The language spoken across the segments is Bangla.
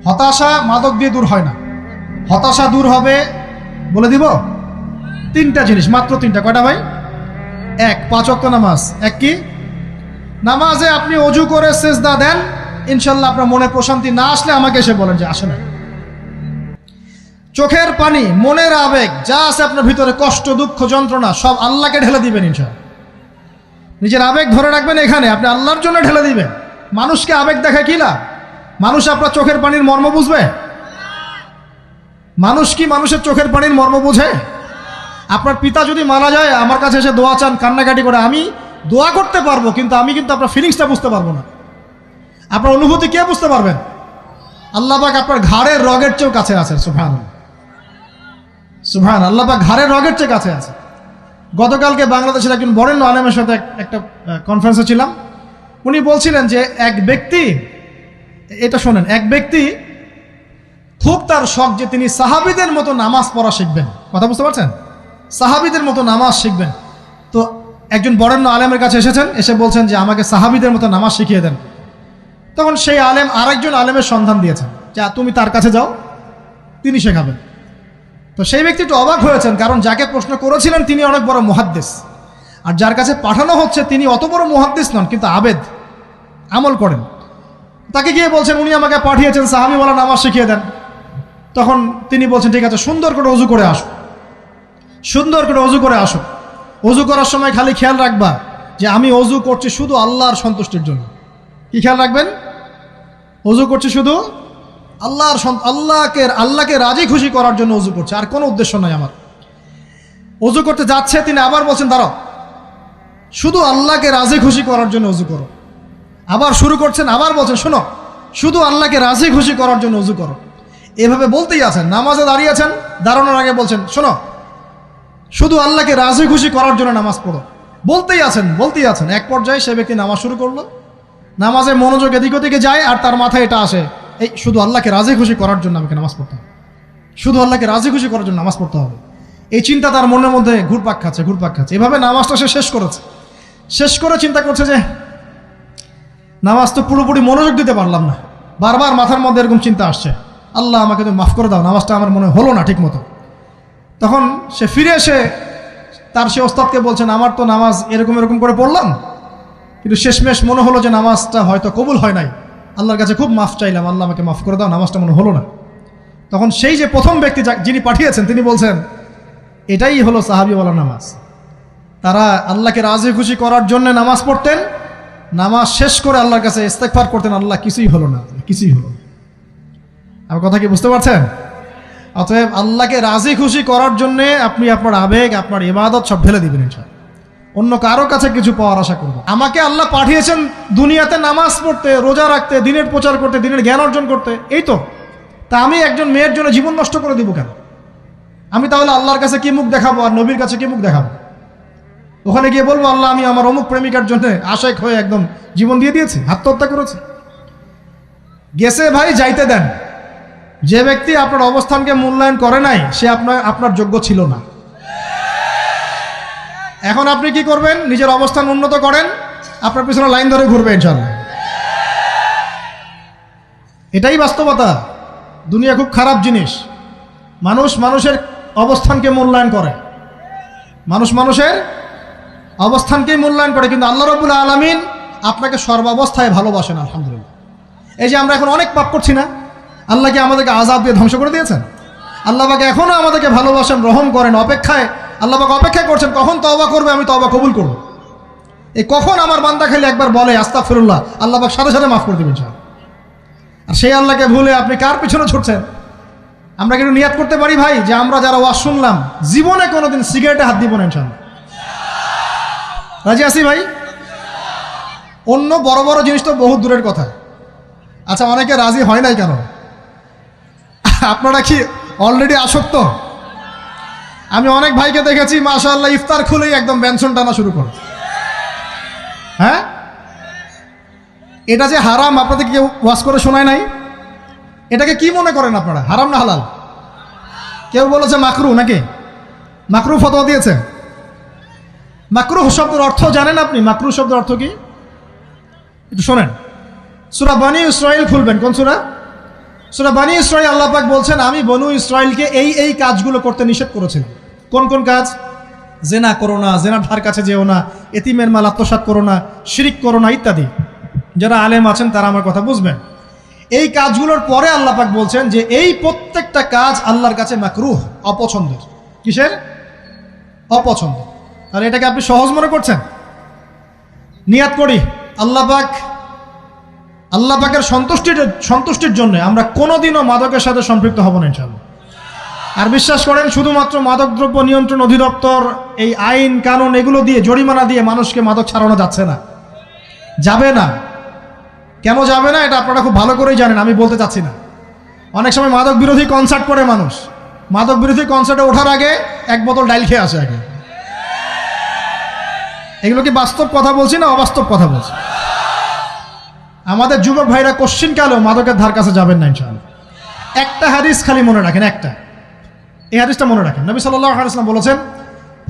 হতাশা মাদক দিয়ে দূর হয় না। হতাশা দূর হবে, বলে দিব, তিনটা জিনিস, মাত্র তিনটা। কয়টা ভাই? এক, 5 ওয়াক্ত নামাজ। এক কি? নামাজে আপনি অজু করে সেজদা দেন, ইনশাল্লাহ আপনার মনে প্রশান্তি না আসলে আমাকে এসে বলেন যে আসে না। চোখের পানি, মনের আবেগ যা আছে আপনার ভিতরে, কষ্ট, দুঃখ, যন্ত্রণা, সব আল্লাহকে ঢেলে দিবেন ইনশাল্লাহ। নিজের আবেগ ধরে রাখবেন এখানে, আপনি আল্লাহর জন্য ঢেলে দিবেন। মানুষকে আবেগ দেখা কি লাভ? মানুষ আপনার চোখের পানির মর্ম বুঝবে? মানুষ কি মানুষের চোখের পানির মর্ম বুঝে? আপনার পিতা যদি মারা যায়, আমার কাছে এসে দোয়া চান কান্নাকাটি করে, আমি দোয়া করতে পারবো, কিন্তু আমি কিন্তু আপনার ফিলিংসটা বুঝতে পারবো না। আপনার অনুভূতি কে বুঝতে পারবেন? আল্লাহ পাক আপনার ঘাড়ের রগের চেয়েও কাছে আছেন। সুবহানাল্লাহ, সুবহান আল্লাহ পাক ঘাড়ের রগের চেয়ে কাছে আছে। গতকালকে বাংলাদেশের একজন বরেণ্য আলেমের সাথে একটা কনফারেন্সে ছিলাম। উনি বলছিলেন যে এক ব্যক্তি, এটা শোনেন, এক ব্যক্তি খুব তার শখ যে তিনি সাহাবীদের মতো নামাজ পড়া শিখবেন। কথা বুঝতে পারছেন? সাহাবীদের মতো নামাজ শিখবেন। তো একজন বরেণ্য আলেমের কাছে এসেছেন, এসে বলছেন যে আমাকে সাহাবীদের মতো নামাজ শিখিয়ে দেন। তখন সেই আলেম আরেকজন আলেমের সন্ধান দিয়েছেন, যা তুমি তার কাছে যাও, তিনি শেখাবেন। তো সেই ব্যক্তি একটু অবাক হয়েছেন, কারণ যাকে প্রশ্ন করেছিলেন তিনি অনেক বড় মুহাদ্দিস, আর যার কাছে পাঠানো হচ্ছে তিনি অত বড় মুহাদ্দিস নন, কিন্তু আবেদ, আমল করেন। তাকে গিয়ে বলছেন উনি আমাকে পাঠিয়েছেন সাহাবীওয়ালা নামাজ শিখিয়ে দেন। তখন তিনি বলছেন ঠিক আছে, সুন্দর করে অজু করে আসো, সুন্দর করে অজু করে আসো। অজু করার সময় খালি খেয়াল রাখবা যে আমি অজু করছি শুধু আল্লাহর সন্তুষ্টির জন্য। কি খেয়াল রাখবেন? অজু করছি শুধু আল্লাহকে রাজি খুশি করার জন্য অজু করছে, আর কোনো উদ্দেশ্য নাই আমার। অজু করতে যাচ্ছে, তিনি আবার বলছেন দাঁড়াও, শুধু আল্লাহকে রাজি খুশি করার জন্য অজু করো। আবার শুরু করছেন, আবার বলছেন শোনো, শুধু আল্লাহকে রাজি খুশি করার জন্য অজু করো। এভাবে বলতেই আছেন। নামাজে দাঁড়িয়েছেন, দাঁড়ানোর আগে বলছেন শোনো, শুধু আল্লাহকে রাজি খুশি করার জন্য নামাজ পড়ো। বলতেই আছেন। এক পর্যায়ে সে ব্যক্তি নামাজ শুরু করলো, নামাজে মনোযোগ এদিক ওদিকে যায়, আর তার মাথায় এটা আসে, এই শুধু আল্লাহকে রাজি খুশি করার জন্য আমাকে নামাজ পড়তে হবে, শুধু আল্লাহকে রাজি খুশি করার জন্য নামাজ পড়তে হবে। এই চিন্তা তার মনের মধ্যে ঘুরপাক খাচ্ছে। এভাবে নামাজটা সে শেষ করে চিন্তা করছে যে নামাজ তো পুরোপুরি মনোযোগ দিতে পারলাম না। বারবার মাথার মধ্যে এরকম চিন্তা আসছে, আল্লাহ আমাকে তুমি মাফ করে দাও, নামাজটা আমার মনে হলো না ঠিক মতো। তখন সে ফিরে এসে তার সে ওস্তাদকে বলছেন আমার তো নামাজ এরকম করে পড়লাম, কিন্তু শেষমেশ মনে হলো যে নামাজটা হয়তো কবুল হয় নাই, আল্লাহর কাছে খুব মাফ চাইলাম, আল্লাহ আমাকে মাফ করে দাও, নামাজটা মনে হলো না। তখন সেই যে প্রথম ব্যক্তি যিনি পাঠিয়েছেন তিনি বলছেন এটাই হলো সাহাবীওয়ালা নামাজ। তারা আল্লাহকে রাজি খুশি করার জন্য নামাজ পড়তেন, নামাজ শেষ করে আল্লাহর কাছে ইস্তেগফার করতেন, আল্লাহ কিছুই হলো না। আমার কথা কি বুঝতে পারছেন? অতএব আল্লাহকে রাজি খুশি করার জন্যে আপনি আপনার আবেগ, আপনার ইবাদত সব ঢেলে দিবেন ইনশাআল্লাহ। অন্য কারো কাছে কিছু পাওয়ার আশা করব। আমাকে আল্লাহ পাঠিয়েছেন দুনিয়াতে নামাজ পড়তে, রোজা রাখতে, দিনের প্রচার করতে, দিনের জ্ঞান অর্জন করতে, এই তো। তা আমি একজন মেয়ের জন্য জীবন নষ্ট করে দিব কেন? আমি তাহলে আল্লাহর কাছে কি মুখ দেখাবো, আর নবীর কাছে কি মুখ দেখাবো? ওখানে গিয়ে বলবো আল্লাহ আমি আমার অমুক প্রেমিকার জন্য আশেক হয়ে একদম জীবন দিয়ে দিয়েছি, আত্মহত্যা করেছি। গেছে ভাই, যাইতে দেন। যে ব্যক্তি আপনার অবস্থানকে মূল্যায়ন করে নাই সে আপনার যোগ্য ছিল না। এখন আপনি কি করবেন? নিজের অবস্থান উন্নত করেন, আপনার পিছনে লাইন ধরে ঘুরবে ইনশাআল্লাহ। এটাই বাস্তবতা। দুনিয়া খুব খারাপ জিনিস। মানুষের অবস্থানকে মূল্যায়ন করে, মানুষের অবস্থানকেই মূল্যায়ন করে, কিন্তু আল্লাহ রাব্বুল আলামিন আপনাকে সর্বাবস্থায় ভালোবাসেন। আলহামদুলিল্লাহ। এই যে আমরা এখন অনেক পাপ করছি না, আল্লাহ কি আমাদেরকে আযাব দিয়ে ধ্বংস করে দিয়েছেন? আল্লাহ পাক এখনো আমাদেরকে ভালোবাসেন, রহম করেন, আল্লাহ পাক অপেক্ষা করছেন কখন তওবা করবে, আমি তওবা কবুল করব। এই কখন আমার বান্দা খালি একবার বলে আস্তাগফিরুল্লাহ, আল্লাহ পাক সাথে সাথে মাফ করে দেবেন ইনশাআল্লাহ। আর সেই আল্লাহকে ভুলে আপনি কার পিছনে ছুটছেন? আমরা কিন্তু নিয়াত করতে পারি ভাই যে আমরা যারা ওয়াজ শুনলাম জীবনে কোনোদিন সিগারেটে হাত দিব না ইনশাআল্লাহ। রাজি আছি ভাই? অন্য বড় বড় জিনিস তো বহুত দূরের কথা। আচ্ছা, অনেকে রাজি হয় নাই কেন? আপনারা কি অলরেডি আসক্ত? আমি অনেক ভাইকে দেখেছি মাশাআল্লাহ ইফতার খুলেই একদম বেনসন টানা শুরু করে। হ্যাঁ, এটা যে হারাম আপনাদের কেউ ওয়াজ করে শোনায় নাই? এটাকে কি মনে করেন আপনারা, হারাম না হালাল? কেউ বলেছে মাকরু, নাকি মাকরু ফতোয়া দিয়েছে? মাকরুহ শব্দের অর্থ জানেন আপনি? মাকরুহ শব্দের অর্থ কি একটু শোনেন। সূরা বনী ইসরাঈল খুলবেন। কোন সূরা? সূরা বনী ইসরাঈল আল্লাহ পাক বলছেন, আমি বনু ইসরাঈলকে এই কাজগুলো করতে নিষেধ করেছিলাম। কোন কোন কাজ? জেনা করো না, জেনার ধার কাছে যেও না, এতিমের মাল আত্মসাৎ করো না, শিরিক করো না ইত্যাদি। যারা আলেম আছেন তারা আমার কথা বুঝবেন। এই কাজগুলোর পরে আল্লাহ পাক বলছেন যে এই প্রত্যেকটা কাজ আল্লাহর কাছে মাকরুহ, অপছন্দের। কিসের? অপছন্দ। আর এটাকে আপনি সহজ মনে করছেন? নিয়াত করি আল্লাহ পাকের সন্তুষ্টির জন্য আমরা কোনোদিনও মাদকের সাথে সম্পৃক্ত হব না ইনশাআল্লাহ। আর বিশ্বাস করেন, শুধুমাত্র মাদকদ্রব্য নিয়ন্ত্রণ অধিদপ্তর এই আইন কানুন এগুলো দিয়ে, জরিমানা দিয়ে মানুষকে মাদক ছাড়ানো যাচ্ছে না, যাবে না। কেন যাবে না এটা আপনারা খুব ভালো করেই জানেন, আমি বলতে চাচ্ছি না। অনেক সময় মাদক বিরোধী কনসার্ট করে মানুষ, মাদক বিরোধী কনসার্টে ওঠার আগে এক বোতল ডাইল খেয়ে আসে আগে। এগুলো কি বাস্তব কথা বলছি না অবাস্তব কথা বলছি? আমাদের যুবক ভাইরা কোশ্চিনকালেও মাদকের ধার কাছে যাবেন না ইনশাআল্লাহ। একটা হাদিস খালি মনে রাখেন, এই হাদিসটা মনে রাখেন। নবী সাল্লাল্লাহু আলাইহি ওয়াসাল্লাম বলেছেন,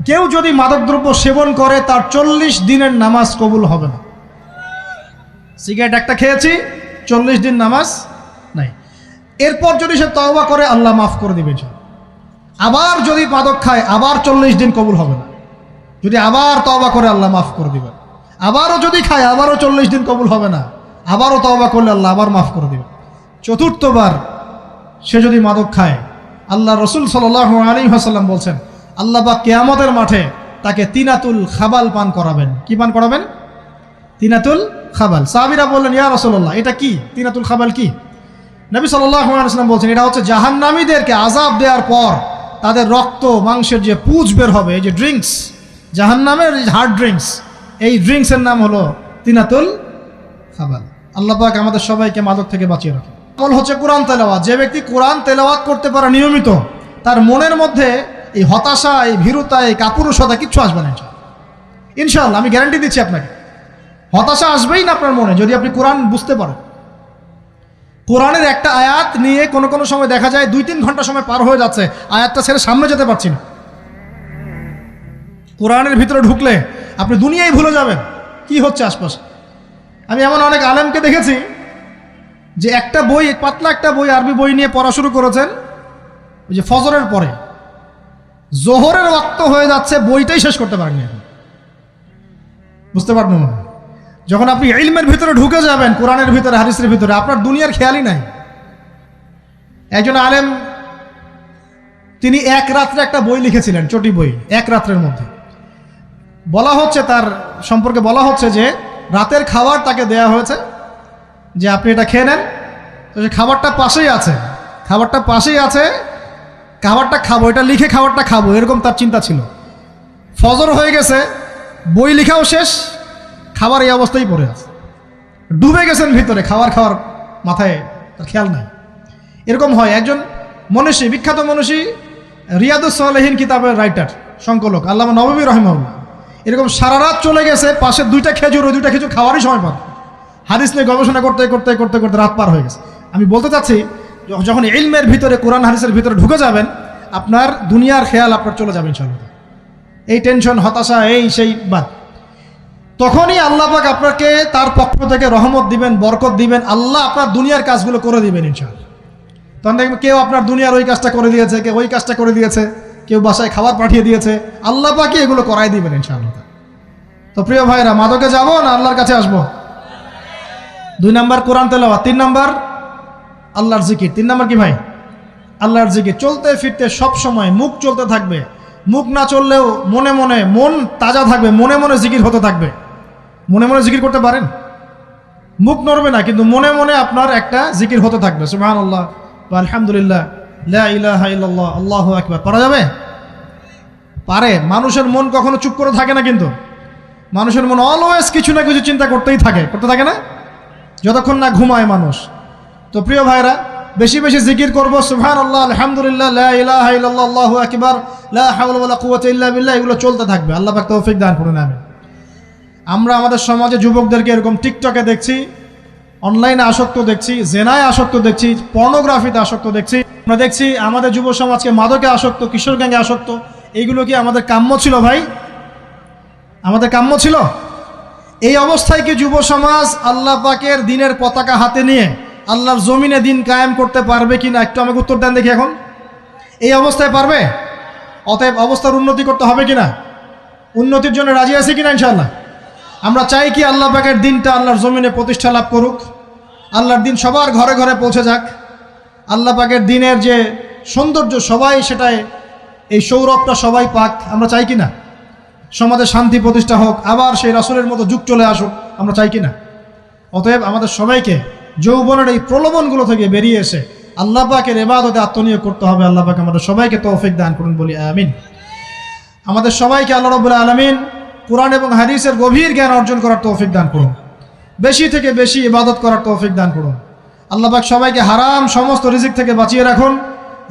কেউ যদি মাদকদ্রব্য সেবন করে তার 40 দিনের নামাজ কবুল হবে না। সিগারেট একটা খেয়েছি, 40 দিন নামাজ নাই। এরপর যদি সে তওবা করে আল্লাহ মাফ করে দিবেন। আবার যদি মাদক খায় আবার 40 দিন কবুল হবে না। যদি আবার তওবা করে আল্লাহ মাফ করে দিবেন। আবারও যদি খায় আবারও 40 দিন কবুল হবে না। আবারও তওবা করলে আল্লাহ আবার মাফ করে দিবেন। চতুর্থবার সে যদি মাদক খায়, আল্লাহ রসুল সাল্লাল্লাহু আলাইহি ওয়াসাল্লাম বলছেন, আল্লাহ পাক কিয়ামতের মাঠে তাকে তিনাতুল খাবাল পান করাবেন। কি পান করাবেন? তিনাতুল খাবাল। সাহাবীরা বললেন, ইয়া রাসূলুল্লাহ, এটা কি তিনাতুল খাবাল? কি? নবী সাল্লাল্লাহু আলাইহি ওয়াসাল্লাম বলছেন, এটা হচ্ছে জাহান্নামীদেরকে আযাব দেওয়ার পর তাদের রক্ত মাংসের যে পুঁজ বের হবে, এই যে ড্রিঙ্কস, জাহান্নামের হার্ড ড্রিঙ্কস, এই ড্রিঙ্কসের নাম হলো তিনাতুল খাবাল। আল্লাহ পাক আমাদের সবাইকে মাদক থেকে বাঁচিয়ে রাখে। আমল হচ্ছে কোরআন তেলাওয়াত। যে ব্যক্তি কোরআন তেলাওয়াত করতে পারে নিয়মিত, তার মনের মধ্যে এই হতাশা, এই ভীরুতা, এই কাপুরুষতা কিচ্ছু আসবে না ইনশাআল্লাহ। আমি গ্যারান্টি দিচ্ছি আপনাকে, হতাশা আসবেই না আপনার মনে যদি আপনি কোরআন বুঝতে পারেন। কোরআনের একটা আয়াত নিয়ে কোনো সময় দেখা যায় 2-3 ঘন্টা সময় পার হয়ে যাচ্ছে, আয়াতটা ছেড়ে সামনে যেতে পারছি না। কোরআনের ভিতরে ঢুকলে আপনি দুনিয়ায় ভুলে যাবেন কি হচ্ছে আশপাশে। আমি এমন অনেক আলেমকে দেখেছি যে একটা বই, পাতলা একটা বই, আরবি বই নিয়ে পড়া শুরু করেছেন, ওই যে ফজরের পরে জোহরের ওয়াক্ত হয়ে যাচ্ছে, বইটাই শেষ করতে পারেননি। বুঝতে পারবেন না, যখন আপনি ইলমের ভিতরে ঢুকে যাবেন, কোরআনের ভিতরে, হাদিসের ভিতরে, আপনার দুনিয়ার খেয়ালই নাই। একজন আলেম, তিনি এক রাত্রে একটা বই লিখেছিলেন, চটি বই, এক রাত্রের মধ্যে। বলা হচ্ছে, তার সম্পর্কে বলা হচ্ছে যে রাতের খাবার তাকে দেয়া হয়েছে যে আপনি এটা খেয়ে নেন। তো সে খাবারটা পাশেই আছে, খাবারটা খাবো, এটা লিখে খাবারটা খাবো, এরকম তার চিন্তা ছিল। ফজর হয়ে গেছে, বই লেখাও শেষ, খাবার এই অবস্থায় পড়ে আছে, ডুবে গেছেন ভিতরে, খাওয়ার মাথায় তার খেয়াল নাই। এরকম হয়। একজন মনীষী, বিখ্যাত মনীষী, রিয়াদুস সালেহীন কিতাবের রাইটার, সংকলক আল্লামা নববী রাহিমাহুল্লাহ, এরকম সারা রাত চলে গেছে, পাশে 2টা খেজুর, ওই 2টা খেজুর খাওয়ারই সময় পান। হাদিস নিয়ে গবেষণা করতে রাত পার হয়ে গেছে। আমি বলতে চাচ্ছি, যখন ইলমের ভিতরে, কোরআন হাদিসের ভিতরে ঢুকে যাবেন, আপনার দুনিয়ার খেয়াল আপনার চলে যাবে ইনশাআল্লাহ। এই টেনশন, হতাশা, এই সেই বাদ, তখনই আল্লাহ পাক আপনাকে তার পক্ষ থেকে রহমত দিবেন, বরকত দিবেন, আল্লাহ আপনার দুনিয়ার কাজগুলো করে দিবেন ইনশাআল্লাহ। তখন দেখবেন কেউ আপনার দুনিয়ার ওই কাজটা করে দিয়েছে, কেউ ওই কাজটা করে দিয়েছে, কেউ বাসায় খাবার পাঠিয়ে দিয়েছে, আল্লাহ পাকই এগুলো করাই দিবেন ইনশাআল্লাহ। তো প্রিয় ভাইরা, মাদকে যাব না আল্লাহর কাছে আসবো? 2 নাম্বার কোরআন তেলাওয়াত, 3 নাম্বার আল্লাহর জিকির। 3 নাম্বার কি ভাই? আল্লাহর জিকির। চলতে ফিরতে সব সময় মুখ চলতে থাকবে, মুখ না চললেও মনে মনে মন তাজা থাকবে, মনে মনে জিকির হতে থাকবে। মনে মনে জিকির করতে পারেন? মুখ নড়বে না, কিন্তু মনে মনে আপনার একটা জিকির হতে থাকবে, সুবহানাল্লাহ বা আলহামদুলিল্লাহ, লা ইলাহা ইল্লাল্লাহ, আল্লাহু আকবার। পারা যাবে? পারে। মানুষের মন কখনো চুপ করে থাকে না, কিন্তু মানুষের মন অলওয়েজ কিছু না কিছু চিন্তা করতে থাকে না, যতক্ষণ না ঘুমায় মানুষ। তো প্রিয় ভাইরা, বেশি বেশি জিকির করবো, সুবহানাল্লাহ, আলহামদুলিল্লাহ, লা ইলাহা ইল্লাল্লাহ, আল্লাহু আকবার, লা হাওলা ওয়ালা কুওয়াতা ইল্লা বিল্লাহ, এগুলো চলতে থাকবে। আল্লাহ পাক তৌফিক দান করুন, আমিন। আমরা আমাদের সমাজে যুবকদেরকে এরকম টিকটকে দেখছি, অনলাইনে আসক্ত দেখছি, জেনায় আসক্ত দেখছি, পর্নোগ্রাফিতে আসক্ত দেখছি। আমরা দেখছি আমাদের যুব সমাজকে মাদকে আসক্ত, কিশোর গ্যাংয়ে আসক্ত। এইগুলো কি আমাদের কাম্য ছিল ভাই? আমাদের কাম্য ছিল? এই অবস্থায় কি যুব সমাজ আল্লাহ পাকের দ্বীনের পতাকা হাতে নিয়ে আল্লাহর জমিনে দিন কায়েম করতে পারবে কি না একটু আমাকে উত্তর দেন দেখি। এখন এই অবস্থায় পারবে? অতএব অবস্থার উন্নতি করতে হবে কিনা? উন্নতির জন্য রাজি আছি কিনা ইনশাআল্লাহ? আমরা চাই কি আল্লাহ পাকের দিনটা আল্লাহর জমিনে প্রতিষ্ঠা লাভ করুক, আল্লাহর দিন সবার ঘরে ঘরে পৌঁছে যাক, আল্লাহ পাকের দিনের যে সৌন্দর্য সবাই সেটাই, এই সৌরভটা সবাই পাক। আমরা চাই কি না? সমাজে শান্তি প্রতিষ্ঠা হোক, আবার সেই রাসূলের মতো যুগ চলে আসুক, আমরা চাই কি না? অতএব আমাদের সবাইকে যৌবনের এই প্রলোভনগুলো থেকে বেরিয়ে এসে আল্লাহ পাকের ইবাদতে আত্মনিয়োগ করতে হবে। আল্লাহ পাক আমাদের সবাইকে তৌফিক দান করুন, বলি আমিন। আমাদের সবাইকে আল্লাহ রাব্বুল আলামিন কুরআন এবং হাদিসের গভীর জ্ঞান অর্জন করার তৌফিক দান করুন, বেশি থেকে বেশি ইবাদত করার তৌফিক দান করুন। আল্লাহ পাক সবাইকে হারাম সমস্ত রিজিক থেকে বাঁচিয়ে রাখুন,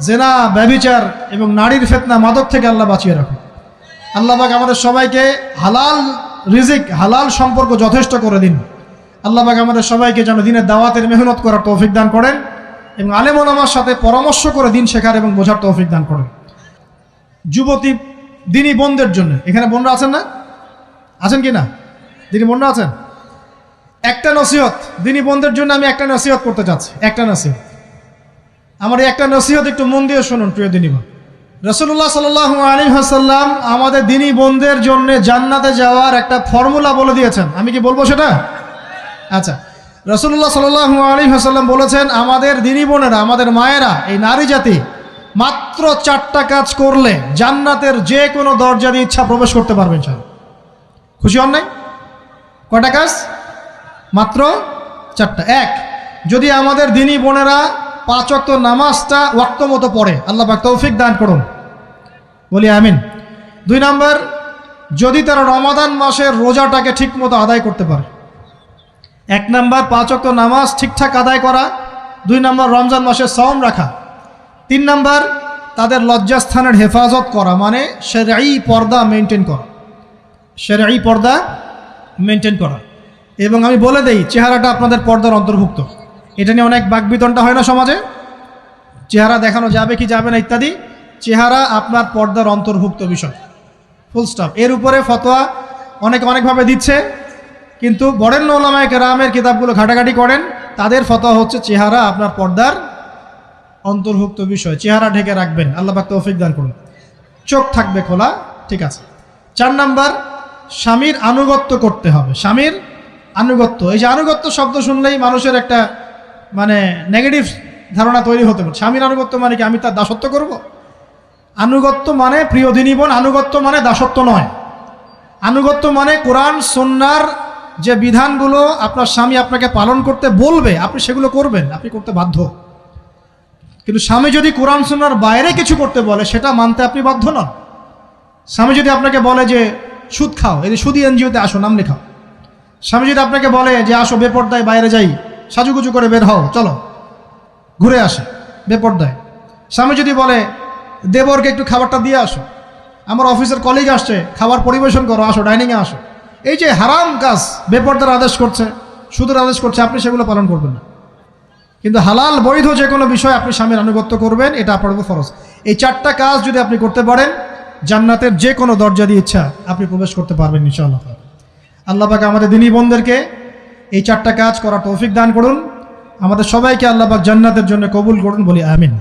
জেনা, ব্যভিচার এবং নারীর ফিতনা, মাদক থেকে আল্লাহ বাঁচিয়ে রাখুন। আল্লাহ পাক আমাদের সবাইকে হালাল রিজিক, হালাল সম্পর্ক যথেষ্ট করে দিন। আল্লাহ পাক আমাদের সবাইকে যেন দিনের দাওয়াতের মেহনত করার তৌফিক দান করেন এবং আলেম ওলামার সাথে পরামর্শ করে দিন শেখার এবং বোঝার তৌফিক দান করেন। যুবতী দিনী বোনদের জন্য, এখানে বোনরা আছেন না? আছেন কি না? দিনী বোনরা আছেন? একটা নসিহত দিনী বোনদের জন্য আমি একটা নসিহত করতে চাচ্ছি, একটা নসিহত। আমার এই একটা নসিহত একটু মন দিয়ে শুনুন প্রিয় দিনী বোন। রাসূলুল্লাহ সাল্লাল্লাহু আলাইহি ওয়াসাল্লাম আমাদের দিনী বোনদের জন্য জান্নাতে যাওয়ার একটা ফর্মুলা বলে দিয়েছেন। আমি কি বলবো সেটা? আচ্ছা, রাসূলুল্লাহ সাল্লাল্লাহু আলাইহি ওয়াসাল্লাম বলেছেন আমাদের দিনী বোনেরা, আমাদের মায়েরা, এই নারী জাতি মাত্র 4টা কাজ করলে জান্নাতের যে কোনো দরজা দিয়ে ইচ্ছা প্রবেশ করতে পারবেন। খুশি হন নাই? কয়টা কাজ? মাত্র 4টা। এক, যদি আমাদের দিনী বোনেরা 5 ওয়াক্ত নামাজটা ওয়াক্ত মতো পড়ে, আল্লাহ পাক তৌফিক দান করুন, বলি আমিন। 2 নাম্বার, যদি তারা রমাদান মাসের রোজাটাকে ঠিক মতো আদায় করতে পারে। 1 নাম্বার 5 ওয়াক্ত নামাজ ঠিকঠাক আদায় করা, 2 নাম্বার রমজান মাসের সাওম রাখা, 3 নাম্বার তাদের লজ্জাস্থানের হেফাজত করা, মানে শরঈ পর্দা মেনটেন করা, শরঈ পর্দা মেনটেন করা। এবং আমি বলে দেই, চেহারাটা আপনাদের পর্দার অন্তর্ভুক্ত। এটা নিয়ে অনেক বাকবিতণ্ডা হয় না সমাজে, চেহারা দেখানো যাবে কি যাবে না ইত্যাদি। চেহারা আপনার পর্দার অন্তর্ভুক্ত বিষয়, ফুল স্টপ। এর উপরে ফতোয়া অনেকে অনেকভাবে দিচ্ছে, কিন্তু বরেণ্য উলামায়ে কেরামের কিতাবগুলো ঘাটাঘাটি করেন, তাদের ফতোয়া হচ্ছে চেহারা আপনার পর্দার অন্তর্ভুক্ত বিষয়, চেহারা ঢেকে রাখবেন। আল্লাহ পাক তৌফিক দান করুন। চোখ থাকবে খোলা, ঠিক আছে। 4 নাম্বার, স্বামীর আনুগত্য করতে হবে। স্বামীর আনুগত্য, এই যে আনুগত্য শব্দ শুনলেই মানুষের একটা মানে নেগেটিভ ধারণা তৈরি হতে পারে। স্বামীর আনুগত্য মানে কি আমি তার দাসত্ব করব? আনুগত্য মানে, প্রিয় দিনী বোন, আনুগত্য মানে দাসত্ব নয়। আনুগত্য মানে কোরআন সুন্নাহর যে বিধানগুলো আপনার স্বামী আপনাকে পালন করতে বলবে, আপনি সেগুলো করবেন, আপনি করতে বাধ্য। কিন্তু স্বামী যদি কোরআন সুন্নাহর বাইরে কিছু করতে বলে, সেটা মানতে আপনি বাধ্য নন। স্বামী যদি আপনাকে বলে যে সুদ খাও, এই যে সুদী এনজিওতে আসো, নাম লেখাও। স্বামী যদি আপনাকে বলে যে আসো বেপর্দায় বাইরে যাই, সাজুগুজু করে বের হও, চলো ঘুরে আসে বেপর্দায়। স্বামী যদি বলে দেবরকে একটু খাবারটা দিয়ে আসো, আমার অফিসের কলিগ আসছে, খাবার পরিবেশন করো, আসো ডাইনিংয়ে আসো। এই যে হারাম কাজ, বেপর্দার আদেশ করছে, সুদের আদেশ করছে, আপনি সেগুলো পালন করবেন না। কিন্তু হালাল বৈধ যে কোনো বিষয় আপনি স্বামীর আনুগত্য করবেন, এটা আপনার উপর ফরজ। এই 4টা কাজ যদি আপনি করতে পারেন, জান্নাতের যে কোনো দরজা দিয়ে ইচ্ছা আপনি প্রবেশ করতে পারবেন ইনশাআল্লাহ। আল্লাহ পাক আমাদের দিনী বোনদেরকে এই 4টা কাজ করার তৌফিক দান করুন। আমাদের সবাইকে আল্লাহ পাক জান্নাতের জন্য কবুল করুন, বলি আমিন।